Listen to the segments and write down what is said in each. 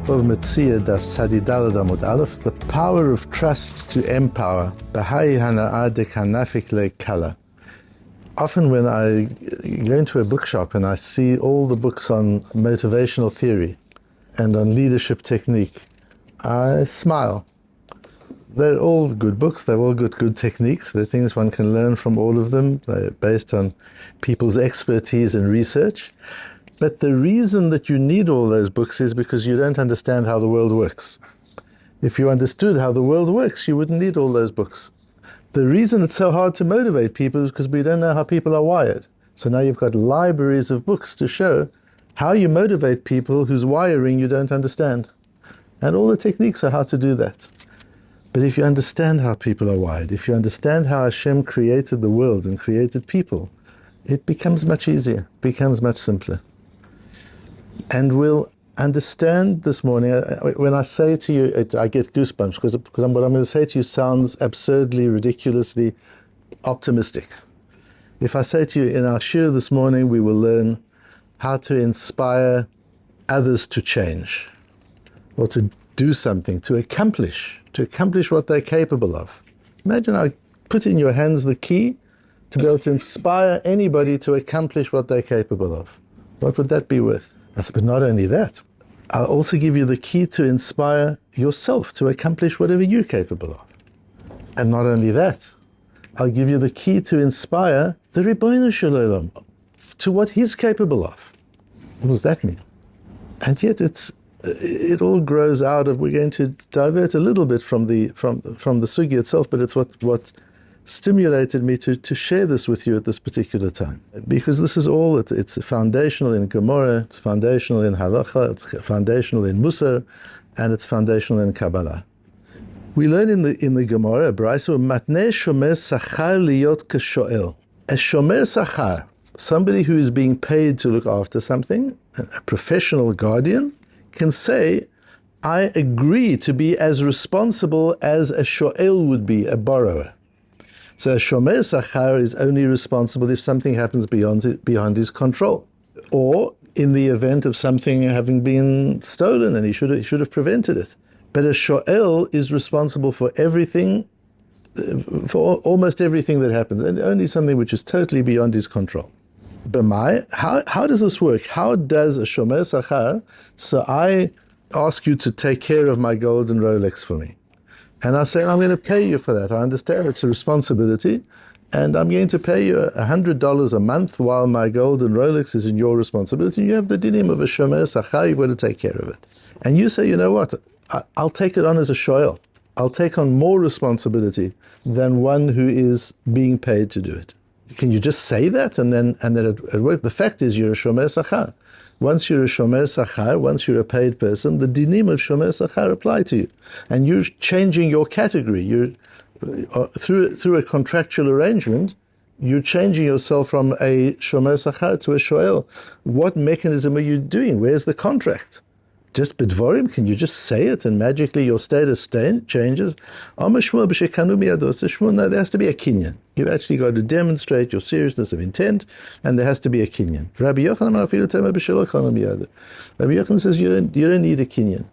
Bava Metzia, Daf Yomi, the power of trust to empower. Baha'ih hanאה dekanáfik. Often when I go into a bookshop and I see all the books on motivational theory and on leadership technique, I smile. They're all good books, they've all got good techniques, they're things one can learn from all of them, they're based on people's expertise and research. But the reason that you need all those books is because you don't understand how the world works. If you understood how the world works, you wouldn't need all those books. The reason it's so hard to motivate people is because we don't know how people are wired. So now you've got libraries of books to show how you motivate people whose wiring you don't understand. And all the techniques are how to do that. But if you understand how people are wired, if you understand how Hashem created the world and created people, it becomes much easier, becomes much simpler. And we'll understand this morning, when I say to you, I get goosebumps, because what I'm going to say to you sounds absurdly, ridiculously optimistic. If I say to you, in our shir this morning, we will learn how to inspire others to change, or to do something, to accomplish what they're capable of. Imagine I put in your hands the key to be able to inspire anybody to accomplish what they're capable of. What would that be worth? I said, but not only that, I'll also give you the key to inspire yourself to accomplish whatever you're capable of. And not only that, I'll give you the key to inspire the Ribono Shel Olam to what he's capable of. What does that mean? And yet it all grows out of, we're going to divert a little bit from the sugya itself, but it's what stimulated me to share this with you at this particular time. Because this is all, it's foundational in Gemara, it's foundational in Halacha, it's foundational in Musar, and it's foundational in Kabbalah. We learn in the Gemara, Braisa, Matneh shomer sachar liyot kashoel. A shomer sachar, somebody who is being paid to look after something, a professional guardian, can say, I agree to be as responsible as a shoel would be, a borrower. So a shomer sachar is only responsible if something happens beyond his control, or in the event of something having been stolen and he should have prevented it. But a shoel is responsible for everything, for almost everything that happens, and only something which is totally beyond his control. B'mai, how does this work? How does a shomer sachar? So I ask you to take care of my golden Rolex for me. And I say, I'm going to pay you for that. I understand it's a responsibility, and I'm going to pay you $100 a month while my golden Rolex is in your responsibility. You have the dinim of a shomer sachar, you've got to take care of it. And you say, you know what, I'll take it on as a shoel. I'll take on more responsibility than one who is being paid to do it. Can you just say that and then it works? The fact is you're a shomer sachar. Once you're a shomer sachar, once you're a paid person, the dinim of shomer sachar apply to you. And you're changing your category. You're through a contractual arrangement, you're changing yourself from a shomer sachar to a shoel. What mechanism are you doing? Where's the contract? Just bidvorim? Can you just say it and magically your status changes? No, there has to be a kinyan. You've actually got to demonstrate your seriousness of intent, and there has to be a kinyan. Rabbi Yochanan says you don't need a kinyan,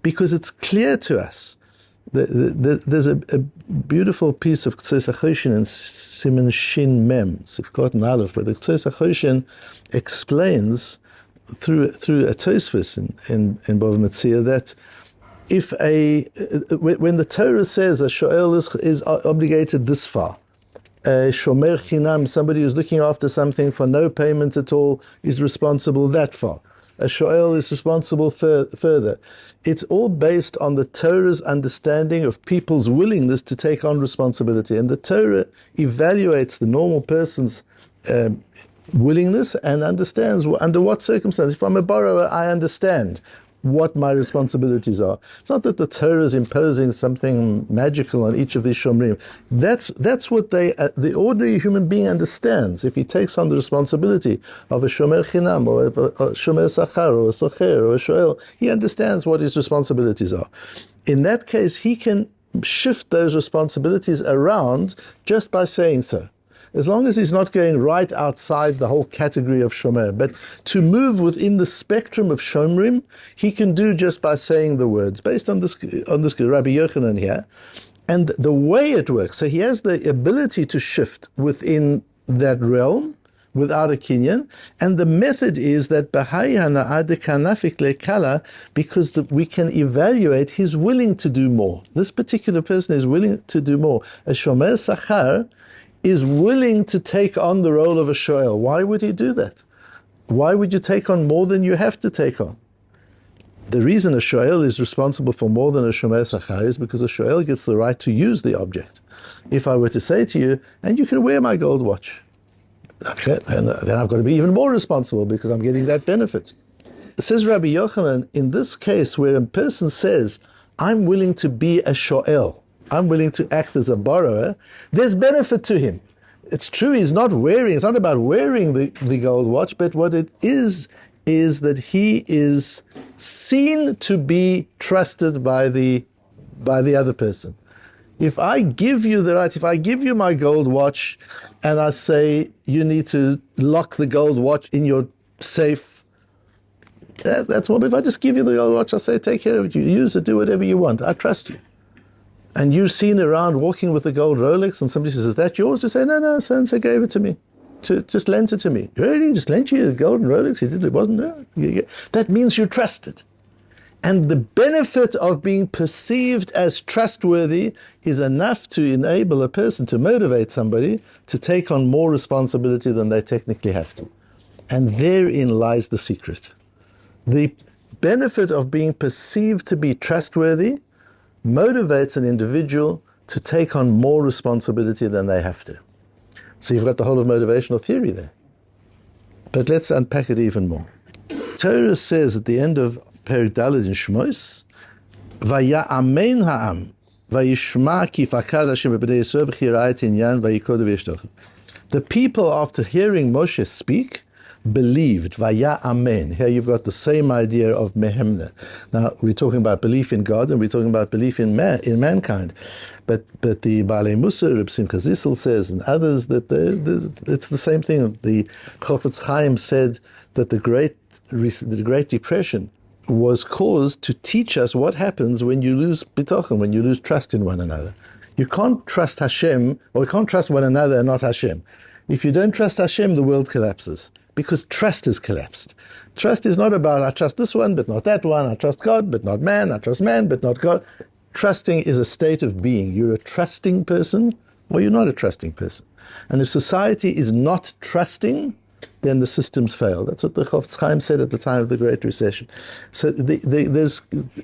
because it's clear to us. There's a beautiful piece of Ktsos HaChoshen in Siman Shin Mem, Sifkot and Aleph, where the Ktsos HaChoshen explains through a Tosfos in Bava Metzia that when the Torah says a shoel is obligated this far, a shomer chinam, somebody who's looking after something for no payment at all, is responsible that far. A shoel is responsible further. It's all based on the Torah's understanding of people's willingness to take on responsibility. And the Torah evaluates the normal person's willingness and understands under what circumstances. If I'm a borrower, I understand what my responsibilities are. It's not that the Torah is imposing something magical on each of these shomrim. That's what the ordinary human being understands. If he takes on the responsibility of a shomer chinam or a shomer sachar or a socher or a shoel, he understands what his responsibilities are. In that case, he can shift those responsibilities around just by saying so. as long as he's not going right outside the whole category of shomer. But to move within the spectrum of shomrim, he can do just by saying the words, based on this Rabbi Yochanan here. And the way it works, so he has the ability to shift within that realm without a kinyan, and the method is that bahai hanaa dekanafik lekala, because we can evaluate he's willing to do more. This particular person is willing to do more. A shomer sachar is willing to take on the role of a shoel. Why would he do that? Why would you take on more than you have to take on? The reason a shoel is responsible for more than a shomer sachar is because a shoel gets the right to use the object. If I were to say to you, and you can wear my gold watch, okay, then I've got to be even more responsible because I'm getting that benefit. Says Rabbi Yochanan, in this case where a person says, I'm willing to be a shoel, I'm willing to act as a borrower, there's benefit to him. It's true, it's not about wearing the gold watch, but what it is that he is seen to be trusted by the other person. If I give you the right, if I give you my gold watch and I say you need to lock the gold watch in your safe, that's what. If I just give you the gold watch, I say take care of it, you use it, do whatever you want, I trust you. And you're seen around walking with the gold Rolex and somebody says, is that yours? You say, no, so-and-so gave it to me. Just lent it to me. Really? Just lent you a golden Rolex? He did, it wasn't there. That means you're trusted. And the benefit of being perceived as trustworthy is enough to enable a person, to motivate somebody to take on more responsibility than they technically have to. And therein lies the secret. The benefit of being perceived to be trustworthy motivates an individual to take on more responsibility than they have to. So you've got the whole of motivational theory there. But let's unpack it even more. Torah says at the end of Perik Daled in Shmos, Vaya'amen ha'am, vayishma ki fakad Hashem b'bnei Yisrael v'chira'et inyan vayikodu v'yishtochu. The people, after hearing Moshe speak, believed. Vaya'amen. Here you've got the same idea of mehemna. Now we're talking about belief in God and we're talking about belief in mankind. But the Baalei Musa, Reb Simcha Zissel says, and others, that it's the same thing. The Chofetz Chaim said that the Great Depression was caused to teach us what happens when you lose bitachon, when you lose trust in one another. You can't trust Hashem, or you can't trust one another and not Hashem. If you don't trust Hashem, the world collapses, because trust has collapsed. Trust is not about, I trust this one, but not that one. I trust God, but not man. I trust man, but not God. Trusting is a state of being. You're a trusting person, or you're not a trusting person. And if society is not trusting, then the systems fail. That's what the Chofetz Chaim said at the time of the Great Recession. So there's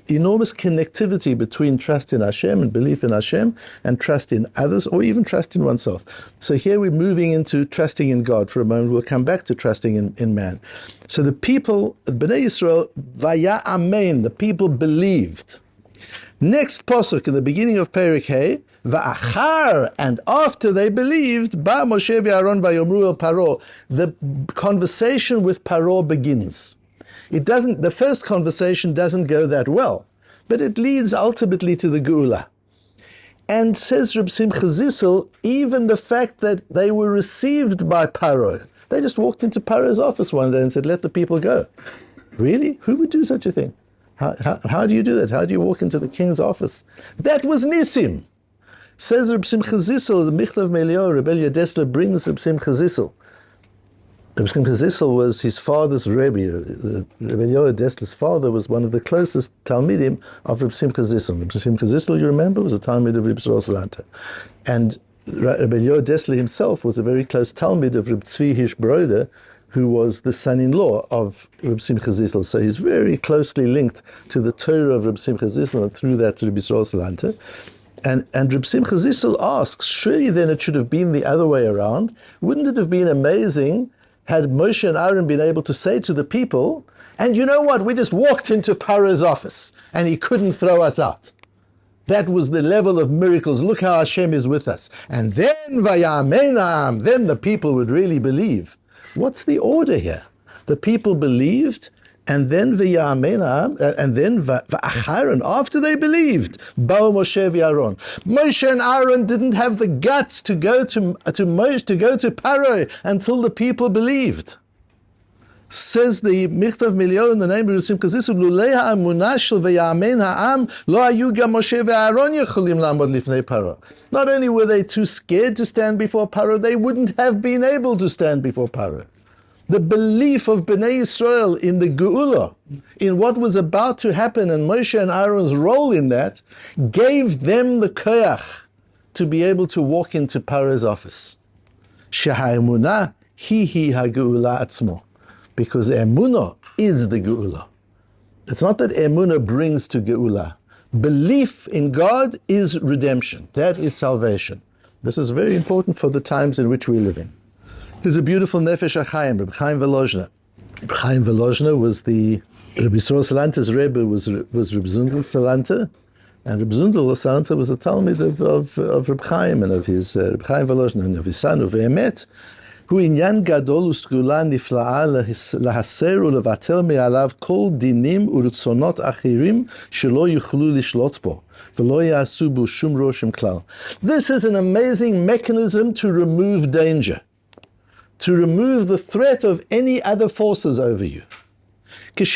enormous connectivity between trust in Hashem and belief in Hashem and trust in others, or even trust in oneself. So here we're moving into trusting in God for a moment. We'll come back to trusting in man. So the people, Bnei Yisrael, Vaya'amen, the people believed. Next pasuk in the beginning of Perek Hey, Va'achar, and after they believed, Ba Moshe v'Aaron vayomru el Paro, the conversation with Paro begins. The first conversation doesn't go that well, but it leads ultimately to the Geula. And says Reb Simcha Zissel, even the fact that they were received by Paro, they just walked into Paro's office one day and said, let the people go. Really? Who would do such a thing? How do you do that? How do you walk into the king's office? That was Nisim. Says Reb Simcha Zissel, the Michlav Melio, Rebbe Dessler brings Reb Simcha Zissel. Reb Simcha Zissel was his father's Rebbe. Rebbe Dessler's father was one of the closest talmidim of Reb Simcha Zissel. Reb Simcha Zissel, you remember, was a talmid of Reb Salanta. And Rebbe Dessler himself was a very close talmid of Reb Tzvi Hirsch-Broder, who was the son-in-law of Reb Simcha Zissel. So he's very closely linked to the Torah of Reb Simcha Zissel, and through that to Reb Yisrael Salanta. And Reb Simcha Zissel asks, surely then it should have been the other way around. Wouldn't it have been amazing had Moshe and Aaron been able to say to the people, and you know what, we just walked into Paro's office and he couldn't throw us out. That was the level of miracles. Look how Hashem is with us. And then Vayamenam, then the people would really believe. What's the order here? The people believed, And then v'acharon, after they believed, Ba'u Moshe v'Aaron. Moshe and Aaron didn't have the guts to go to Paro until the people believed. Says the Michtav Milion in the name of Simchas Zisu, Lulei ha'amunah shel v'ya'amen ha'am lo hayu gam Moshe v'Aaron yecholim la'amod lifnei Paro. Not only were they too scared to stand before Paro, they wouldn't have been able to stand before Paro. The belief of Bnei Yisrael in the Geula, in what was about to happen, and Moshe and Aaron's role in that, gave them the koyach to be able to walk into Paro's office. Sheha'emunah hi ha'geula atzmo. Because emunah is the geula. It's not that emunah brings to geula. Belief in God is redemption. That is salvation. This is very important for the times in which we live in. There's a beautiful Nefesh HaChaim, Reb Chaim Volozhner. Reb Chaim Volozhner was the Reb Yisrael Salanter's Rebbe, was Reb Zundel Salanter, and Reb Zundel Salanter was a talmid of Reb Chaim and of his Reb Chaim Volozhner and of his son, of Emet, who inyan gadol usgula nifla'a lahaser ulevatel me'alav kol dinim urutzonot achirim shelo yuchlu lishlot bo. This is an amazing mechanism to remove danger, to remove the threat of any other forces over you. When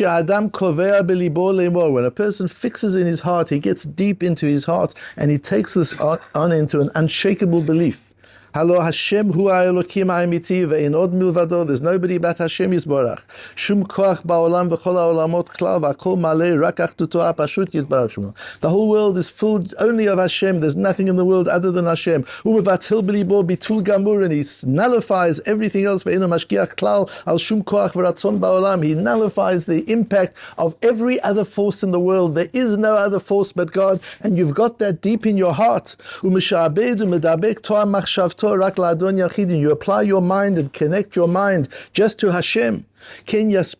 a person fixes in his heart, he gets deep into his heart and he takes this on into an unshakable belief. Halo Hashem hu ha'elokim ha'emiti ve'in od milvado. There's nobody but Hashem Yisborach. Shum koach ba'olam v'chol ha'olamot klal v'akol malei rak achduto ha'pashut yitbarach shemo. The whole world is full only of Hashem. There's nothing in the world other than Hashem. Umevatil b'libo bitul gamur, and he nullifies everything else. Ve'ino mashgiach klal al shum koach v'ratzon ba'olam. He nullifies the impact of every other force in the world. There is no other force but God, and you've got that deep in your heart. Umeshabed umedabek to'am machshavto. You apply your mind and connect your mind just to Hashem. He nullifies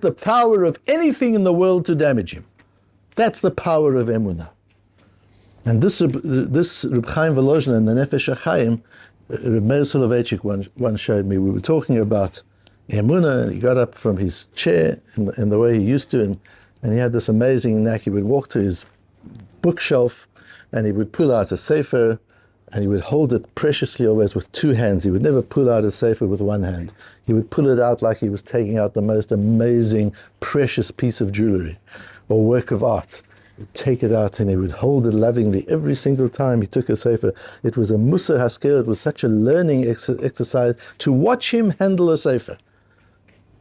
the power of anything in the world to damage him. That's the power of emunah. And this Reb Chaim Volozhner in the Nefesh HaChaim, Reb Meir Soloveitchik one showed me. We were talking about emunah, and he got up from his chair in the way he used to, and he had this amazing knack. He would walk to his bookshelf and he would pull out a sefer and he would hold it preciously, always with two hands. He would never pull out a sefer with one hand. He would pull it out like he was taking out the most amazing, precious piece of jewelry or work of art. He would take it out and he would hold it lovingly every single time he took a sefer. It was a Musa Hasker. It was such a learning exercise to watch him handle a sefer.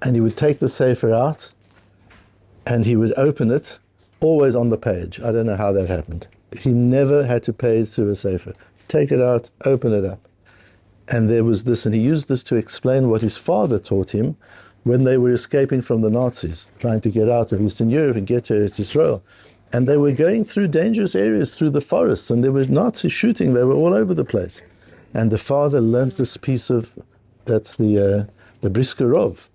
And he would take the sefer out and he would open it, always on the page. I don't know how that happened. He never had to page through a sefer. Take it out, open it up. And there was this, and he used this to explain what his father taught him when they were escaping from the Nazis, trying to get out of Eastern Europe and get to Eretz Yisrael. And they were going through dangerous areas, through the forests, and there were Nazis shooting. They were all over the place. And the father learned this piece of, that's the Briskerov,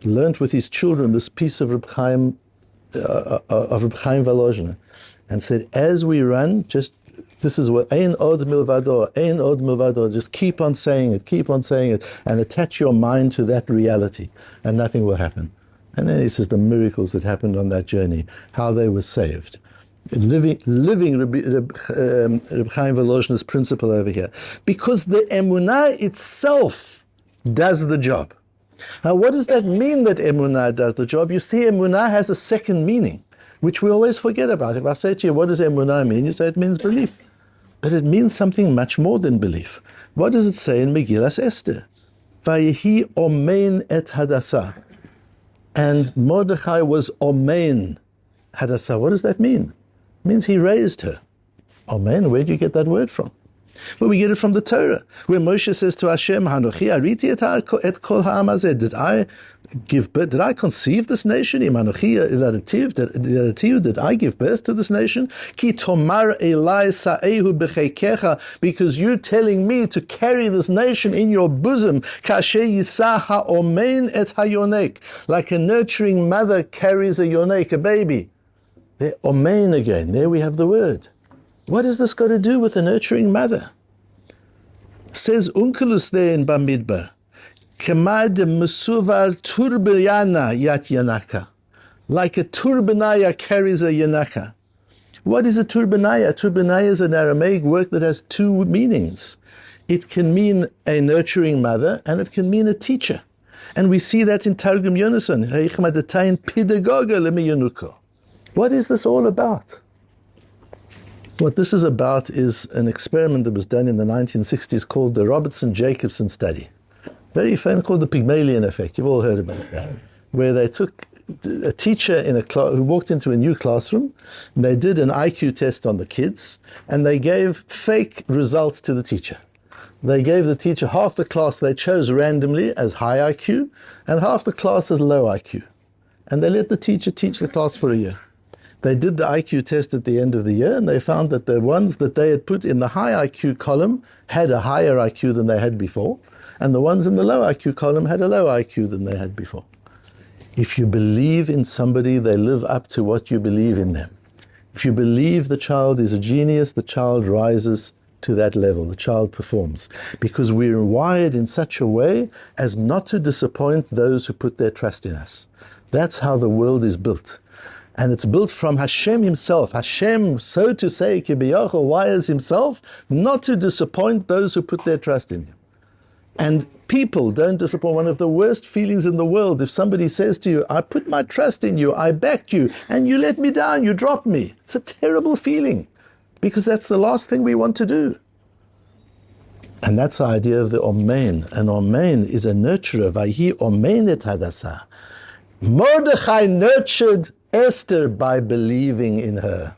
learned with his children this piece of Reb Chaim Volozhner, and said, as we run, just, this is what, ein od milvado, just keep on saying it, and attach your mind to that reality, and nothing will happen. And then he says the miracles that happened on that journey, how they were saved. Living Reb Chaim Volozhner's principle over here. Because the emunah itself does the job. Now, what does that mean that emunah does the job? You see, emunah has a second meaning, which we always forget about. If I say to you, what does emunah mean? You say it means belief. But it means something much more than belief. What does it say in Megillas Esther? Vayehi omein et Hadassah. And Mordechai was omein Hadassah. What does that mean? It means he raised her. Omein, where do you get that word from? Well, we get it from the Torah, where Moshe says to Hashem, Hanochi ariti et kol ha'am hazeh. Did I conceive this nation? Hanochi ilativ, did I give birth to this nation? Ki tomar elai sa'ehu b'cheikecha, because you're telling me to carry this nation in your bosom. Kasher yisah ha'omein et hayonek, like a nurturing mother carries a yonek, a baby. There, omein again. There we have the word. What has this got to do with the nurturing mother? Says Unkelus there in Bamidbar, Kemad Musuvar Turbayana Yat Yanaka. Like a turbanaya carries a yanaka. What is a turbanaya? A turbanaya is an Aramaic word that has two meanings. It can mean a nurturing mother, and it can mean a teacher. And we see that in Targum Yonason. What is this all about? What this is about is an experiment that was done in the 1960s called the Robertson-Jacobson study. Very famous, called the Pygmalion effect. You've all heard about that. Where they took a teacher in a class who walked into a new classroom, and they did an IQ test on the kids, and they gave fake results to the teacher. They gave the teacher half the class they chose randomly as high IQ, and half the class as low IQ. And they let the teacher teach the class for a year. They did the IQ test at the end of the year, and they found that the ones that they had put in the high IQ column had a higher IQ than they had before, and the ones in the low IQ column had a lower IQ than they had before. If you believe in somebody, they live up to what you believe in them. If you believe the child is a genius, the child rises to that level, the child performs. Because we're wired in such a way as not to disappoint those who put their trust in us. That's how the world is built. And it's built from Hashem himself. Hashem, so to say, Kibiyahu, wires himself not to disappoint those who put their trust in him. And people don't disappoint. One of the worst feelings in the world, if somebody says to you, I put my trust in you, I backed you, and you let me down, you dropped me. It's a terrible feeling, because that's the last thing we want to do. And that's the idea of the Omein. And Omein is a nurturer. Vayhi Omein et Hadasa. Mordechai nurtured Esther by believing in her.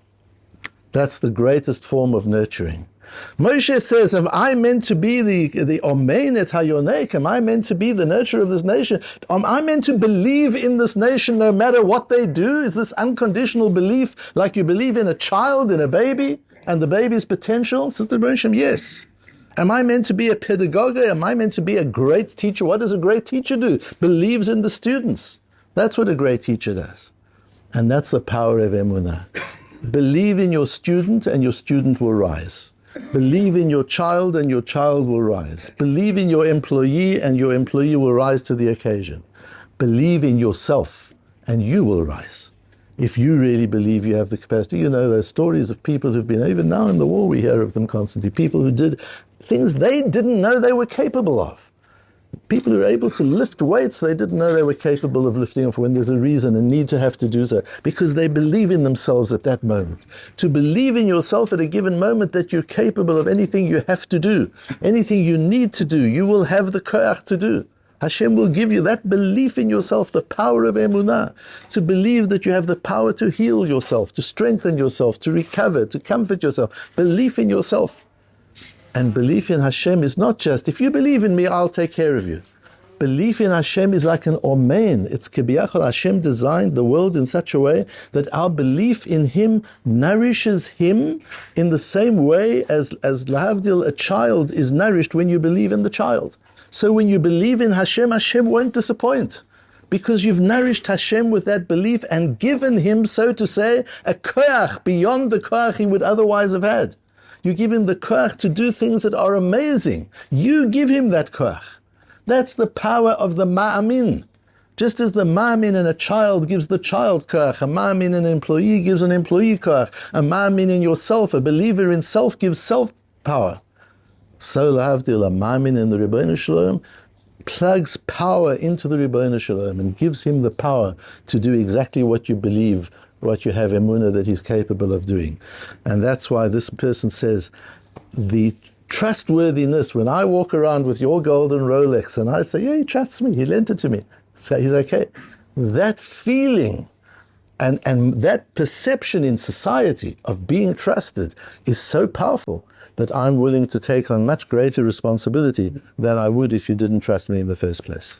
That's the greatest form of nurturing. Moshe says, am I meant to be the Omein et Hayonek? Am I meant to be the nurturer of this nation? Am I meant to believe in this nation no matter what they do? Is this unconditional belief like you believe in a child, in a baby, and the baby's potential? Sister Bershom, yes. Am I meant to be a pedagogue? Am I meant to be a great teacher? What does a great teacher do? Believes in the students. That's what a great teacher does. And that's the power of emunah. Believe in your student and your student will rise. Believe in your child and your child will rise. Believe in your employee and your employee will rise to the occasion. Believe in yourself and you will rise. If you really believe you have the capacity, you know those stories of people who've been, even now in the war we hear of them constantly, people who did things they didn't know they were capable of. People who are able to lift weights they didn't know they were capable of lifting off when there's a reason and need to have to do so, because they believe in themselves at that moment. To believe in yourself at a given moment that you're capable of anything you have to do, anything you need to do, you will have the koach to do. Hashem will give you that belief in yourself, the power of emunah, to believe that you have the power to heal yourself, to strengthen yourself, to recover, to comfort yourself. Belief in yourself. And belief in Hashem is not just, if you believe in me, I'll take care of you. Belief in Hashem is like an omein. It's kibiyachol. Hashem designed the world in such a way that our belief in Him nourishes Him in the same way as lahavdil, a child is nourished when you believe in the child. So when you believe in Hashem, Hashem won't disappoint, because you've nourished Hashem with that belief and given Him, so to say, a koach beyond the koach He would otherwise have had. You give Him the koach to do things that are amazing. You give Him that koach. That's the power of the ma'amin. Just as the ma'amin in a child gives the child koach, a ma'amin in an employee gives an employee koach, a ma'amin in yourself, a believer in self gives self power. So lahavdil, a ma'amin in the Ribbono Shel Olam plugs power into the Ribbono Shel Olam and gives him the power to do exactly what you believe, what you have emunah that he's capable of doing. And that's why this person says, the trustworthiness, when I walk around with your golden Rolex and I say, yeah, he trusts me, he lent it to me, so he's okay. That feeling and that perception in society of being trusted is so powerful that I'm willing to take on much greater responsibility than I would if you didn't trust me in the first place.